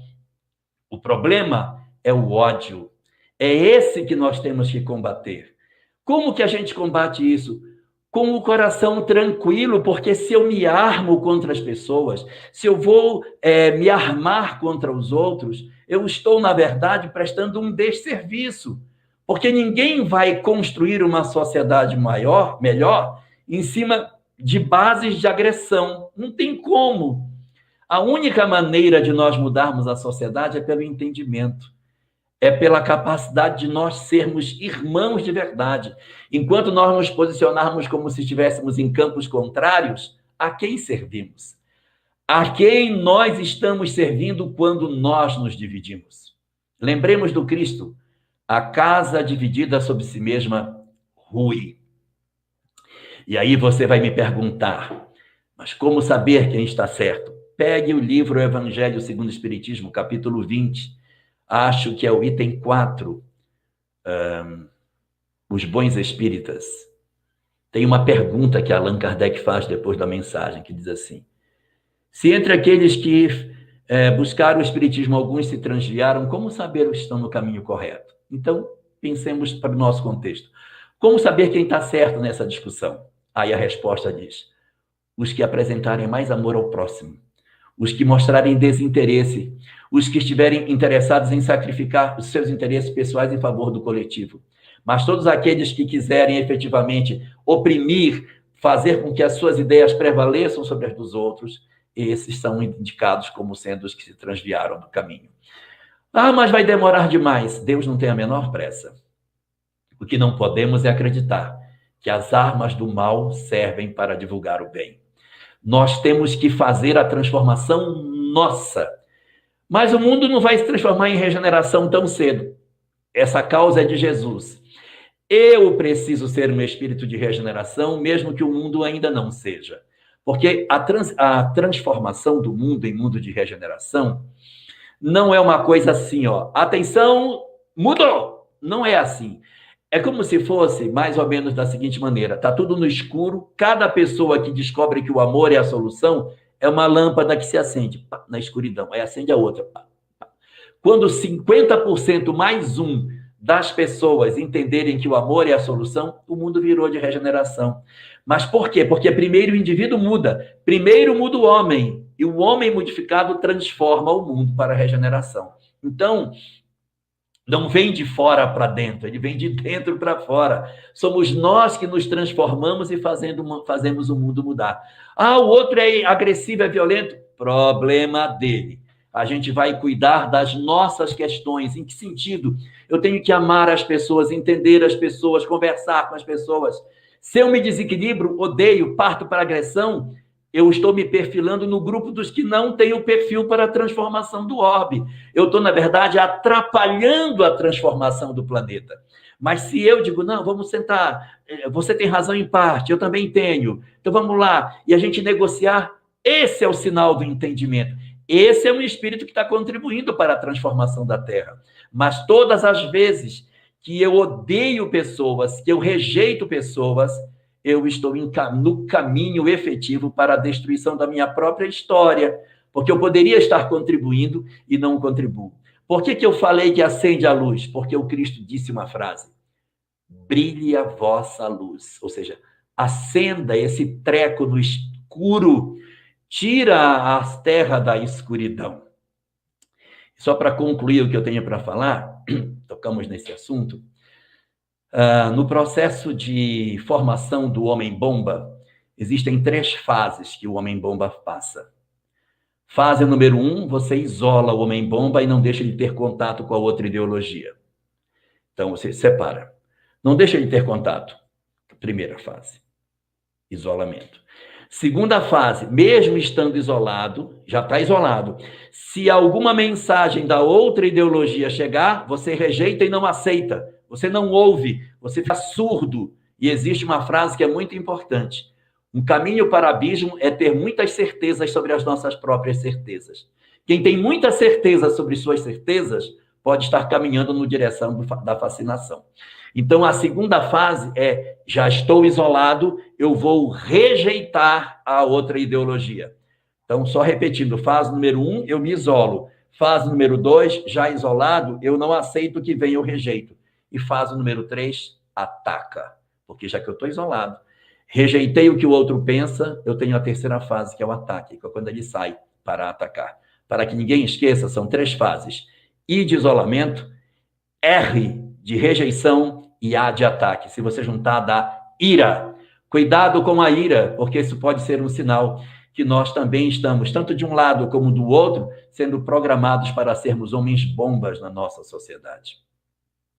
O problema é o ódio. É esse que nós temos que combater. Como que a gente combate isso? Com o coração tranquilo, porque se eu me armo contra as pessoas, se eu vou me armar contra os outros, eu estou, na verdade, prestando um desserviço, porque ninguém vai construir uma sociedade melhor em cima de bases de agressão. Não tem como. A única maneira de nós mudarmos a sociedade é pelo entendimento. É pela capacidade de nós sermos irmãos de verdade. Enquanto nós nos posicionarmos como se estivéssemos em campos contrários, a quem servimos? A quem nós estamos servindo quando nós nos dividimos? Lembremos do Cristo. A casa dividida sobre si mesma rui. E aí você vai me perguntar, mas como saber quem está certo? Pegue o livro Evangelho segundo o Espiritismo, capítulo 20, acho que é o item 4, os bons espíritas. Tem uma pergunta que Allan Kardec faz depois da mensagem, que diz assim: se entre aqueles que buscaram o espiritismo, alguns se transviaram, como saber que estão no caminho correto? Então, pensemos para o nosso contexto. Como saber quem está certo nessa discussão? Aí a resposta diz: os que apresentarem mais amor ao próximo, os que mostrarem desinteresse, os que estiverem interessados em sacrificar os seus interesses pessoais em favor do coletivo. Mas todos aqueles que quiserem efetivamente oprimir, fazer com que as suas ideias prevaleçam sobre as dos outros, esses são indicados como sendo os que se transviaram do caminho. Ah, mas vai demorar demais. Deus não tem a menor pressa. O que não podemos é acreditar que as armas do mal servem para divulgar o bem. Nós temos que fazer a transformação nossa. Mas o mundo não vai se transformar em regeneração tão cedo. Essa causa é de Jesus. Eu preciso ser um espírito de regeneração, mesmo que o mundo ainda não seja. Porque a transformação do mundo em mundo de regeneração não é uma coisa assim, ó. Atenção, mudou! Não é assim. É como se fosse mais ou menos da seguinte maneira: está tudo no escuro, cada pessoa que descobre que o amor é a solução é uma lâmpada que se acende na escuridão, aí acende a outra. Quando 50% mais um das pessoas entenderem que o amor é a solução, o mundo virou de regeneração. Mas por quê? Porque primeiro o indivíduo muda, primeiro muda o homem, e o homem modificado transforma o mundo para a regeneração. Então, não vem de fora para dentro, ele vem de dentro para fora. Somos nós que nos transformamos e fazemos o mundo mudar. Ah, o outro é agressivo, é violento? Problema dele. A gente vai cuidar das nossas questões. Em que sentido? Eu tenho que amar as pessoas, entender as pessoas, conversar com as pessoas. Se eu me desequilibro, odeio, parto para agressão, eu estou me perfilando no grupo dos que não têm o perfil para a transformação do orbe. Eu estou, na verdade, atrapalhando a transformação do planeta. Mas se eu digo, não, vamos sentar, você tem razão em parte, eu também tenho, então vamos lá, e a gente negociar, esse é o sinal do entendimento. Esse é um espírito que está contribuindo para a transformação da Terra. Mas todas as vezes que eu odeio pessoas, que eu rejeito pessoas, eu estou no caminho efetivo para a destruição da minha própria história, porque eu poderia estar contribuindo e não contribuo. Por que eu falei que acende a luz? Porque o Cristo disse uma frase: brilhe a vossa luz. Ou seja, acenda esse treco no escuro, tira a terra da escuridão. Só para concluir o que eu tenho para falar, tocamos nesse assunto. No processo de formação do homem-bomba, existem 3 fases que o homem-bomba passa. Fase número 1, você isola o homem-bomba e não deixa ele ter contato com a outra ideologia. Então, você separa. Não deixa ele ter contato. Primeira fase, isolamento. Segunda fase, mesmo estando isolado, já está isolado. Se alguma mensagem da outra ideologia chegar, você rejeita e não aceita. Você não ouve, você fica surdo. E existe uma frase que é muito importante: um caminho para o abismo é ter muitas certezas sobre as nossas próprias certezas. Quem tem muita certeza sobre suas certezas pode estar caminhando na direção da fascinação. Então, a segunda fase é: já estou isolado, eu vou rejeitar a outra ideologia. Então, só repetindo, fase número 1, eu me isolo. Fase número 2, já isolado, eu não aceito o que vem, eu rejeito. E fase número 3, ataca. Porque já que eu estou isolado, rejeitei o que o outro pensa, eu tenho a terceira fase, que é o ataque, que é quando ele sai para atacar. Para que ninguém esqueça, são 3 fases: I de isolamento, R de rejeição e A de ataque. Se você juntar, dá ira. Cuidado com a ira, porque isso pode ser um sinal que nós também estamos, tanto de um lado como do outro, sendo programados para sermos homens bombas na nossa sociedade.